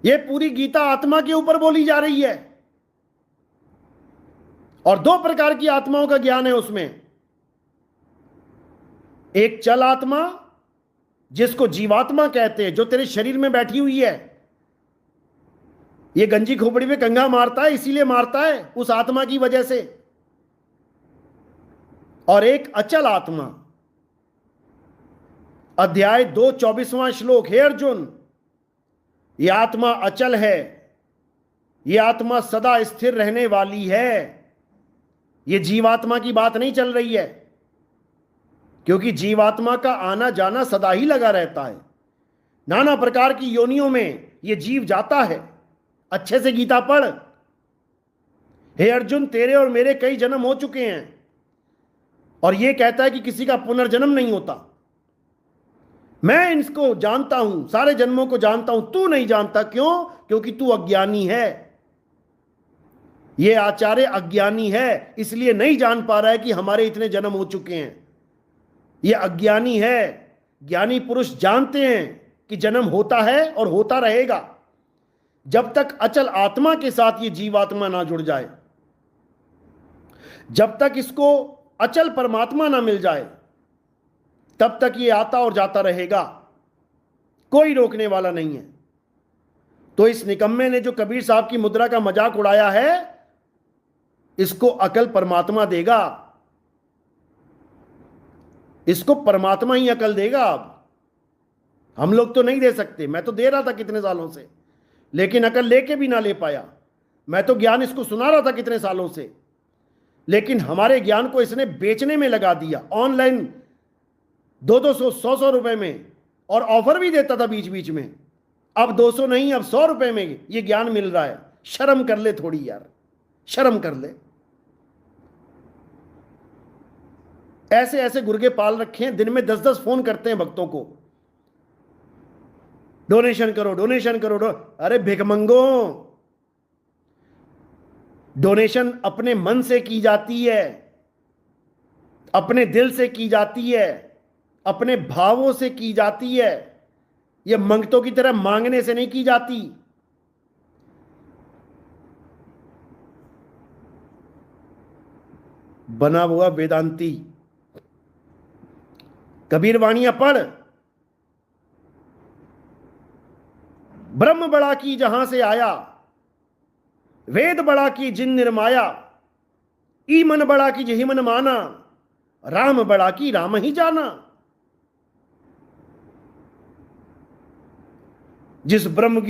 ये पूरी गीता आत्मा के ऊपर बोली जा रही है, और दो प्रकार की आत्माओं का ज्ञान है उसमें। एक चल आत्मा, जिसको जीवात्मा कहते हैं, जो तेरे शरीर में बैठी हुई है। ये गंजी खोपड़ी में कंघा मारता है, इसीलिए मारता है, उस आत्मा की वजह से। और एक अचल आत्मा। अध्याय 2 24वां श्लोक, हे अर्जुन, यह आत्मा अचल है, यह आत्मा सदा स्थिर रहने वाली है। यह जीवात्मा की बात नहीं चल रही है, क्योंकि जीवात्मा का आना जाना सदा ही लगा रहता है। नाना प्रकार की योनियों में यह जीव जाता है। अच्छे से गीता पढ़। हे अर्जुन, तेरे और मेरे कई जन्म हो चुके हैं, और यह कहता है कि किसी का पुनर्जन्म नहीं होता। मैं इसको जानता हूं, सारे जन्मों को जानता हूं, तू नहीं जानता। क्यों? क्योंकि तू अज्ञानी है। यह आचार्य अज्ञानी है, इसलिए नहीं जान पा रहा है कि हमारे इतने जन्म हो चुके हैं। यह अज्ञानी है। ज्ञानी पुरुष जानते हैं कि जन्म होता है और होता रहेगा, जब तक अचल आत्मा के साथ ये जीवात्मा ना जुड़ जाए, जब तक इसको अचल परमात्मा ना मिल जाए, तब तक ये आता और जाता रहेगा। कोई रोकने वाला नहीं है। तो इस निकम्मे ने जो कबीर साहब की मुद्रा का मजाक उड़ाया है, इसको अकल परमात्मा देगा। इसको परमात्मा ही अकल देगा। अब हम लोग तो नहीं दे सकते। मैं तो दे रहा था कितने सालों से, लेकिन अकल लेके भी ना ले पाया। मैं तो ज्ञान इसको सुना रहा था कितने सालों से, लेकिन हमारे ज्ञान को इसने बेचने में लगा दिया। ऑनलाइन 200 100 रुपए में, और ऑफर भी देता था बीच बीच में। अब 200 नहीं, अब 100 रुपए में ये ज्ञान मिल रहा है। शर्म कर ले थोड़ी यार, शर्म कर ले। ऐसे ऐसे गुर्गे पाल रखे हैं, दिन में 10-10 फोन करते हैं भक्तों को, डोनेशन करो, डोनेशन करो, अरे भिखमंगो, डोनेशन अपने मन से की जाती है, अपने दिल से की जाती है, अपने भावों से की जाती है। यह मंगतों की तरह मांगने से नहीं की जाती। बना हुआ वेदांती। कबीर वाणियां पढ़। ब्रह्म बड़ा की जहां से आया, वेद बड़ा की जिन निर्माया, ई मन बड़ा की जही मन माना, राम बड़ा की राम ही जाना। जिस ब्रह्म की